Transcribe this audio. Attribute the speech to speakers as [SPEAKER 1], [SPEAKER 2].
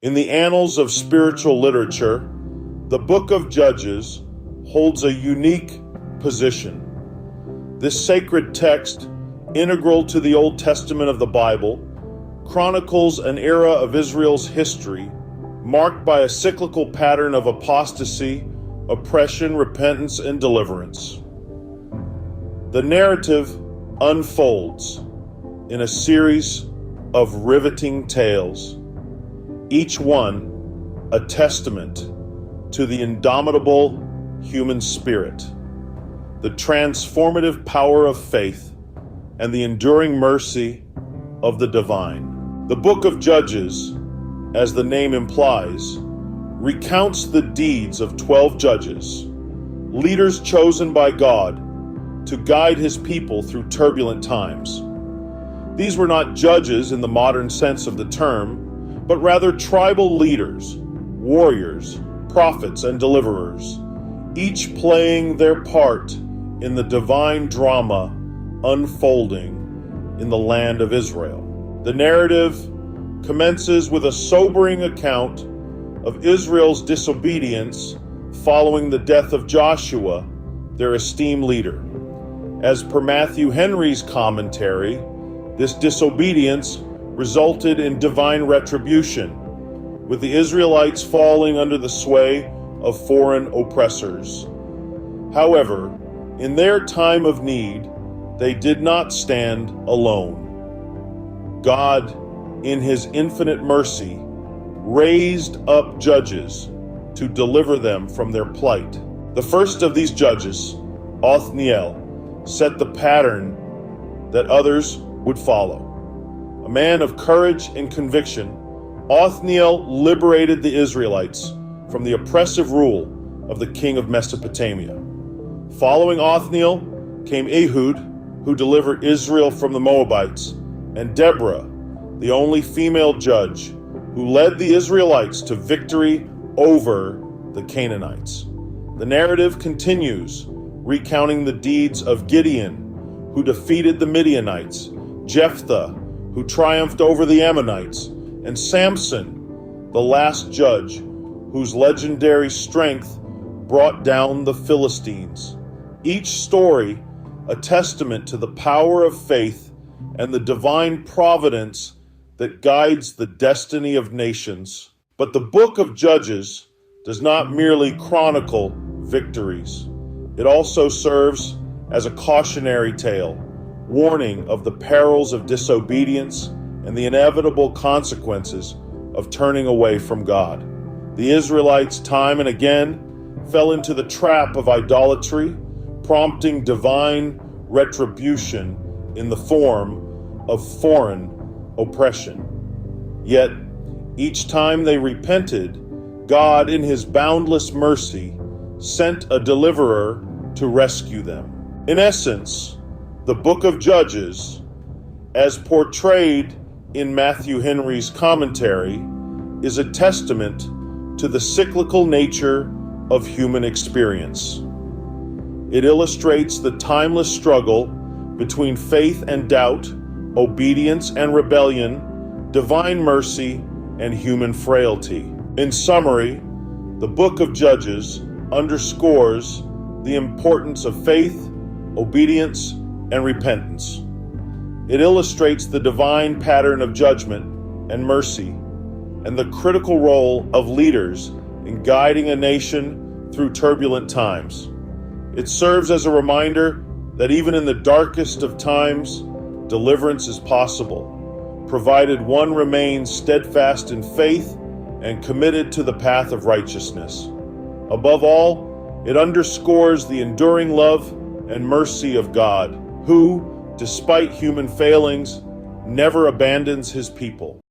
[SPEAKER 1] In the annals of spiritual literature, the book of Judges holds a unique position. This sacred text, integral to the Old Testament of the Bible, chronicles an era of Israel's history marked by a cyclical pattern of apostasy, oppression, repentance, and deliverance. The narrative unfolds in a series of riveting tales, each one a testament to the indomitable human spirit, the transformative power of faith, and the enduring mercy of the divine. The book of Judges, as the name implies, recounts the deeds of 12 judges, leaders chosen by God to guide his people through turbulent times. These were not judges in the modern sense of the term, but rather tribal leaders, warriors, prophets, and deliverers, each playing their part in the divine drama unfolding in the land of Israel. The narrative commences with a sobering account of Israel's disobedience following the death of Joshua, their esteemed leader. As per Matthew Henry's commentary, this disobedience resulted in divine retribution, with the Israelites falling under the sway of foreign oppressors. However, in their time of need, they did not stand alone. God, in his infinite mercy, raised up judges to deliver them from their plight. The first of these judges, Othniel, set the pattern that others would follow. A man of courage and conviction, Othniel liberated the Israelites from the oppressive rule of the king of Mesopotamia. Following Othniel came Ehud, who delivered Israel from the Moabites, and Deborah, the only female judge, who led the Israelites to victory over the Canaanites. The narrative continues, recounting the deeds of Gideon, who defeated the Midianites, Jephthah, who triumphed over the Ammonites, and Samson, the last judge, whose legendary strength brought down the Philistines. Each story a testament to the power of faith and the divine providence that guides the destiny of nations. But the book of Judges does not merely chronicle victories. It also serves as a cautionary tale, warning of the perils of disobedience and the inevitable consequences of turning away from God. The Israelites time and again fell into the trap of idolatry, prompting divine retribution in the form of foreign oppression. Yet, each time they repented, God, in his boundless mercy, sent a deliverer to rescue them. In essence, the book of Judges, as portrayed in Matthew Henry's commentary, is a testament to the cyclical nature of human experience. It illustrates the timeless struggle between faith and doubt, obedience and rebellion, divine mercy and human frailty. In summary, the book of Judges underscores the importance of faith, obedience, and repentance. It illustrates the divine pattern of judgment and mercy, and the critical role of leaders in guiding a nation through turbulent times. It serves as a reminder that even in the darkest of times, deliverance is possible, provided one remains steadfast in faith and committed to the path of righteousness. Above all, it underscores the enduring love and mercy of God, who, despite human failings, never abandons his people.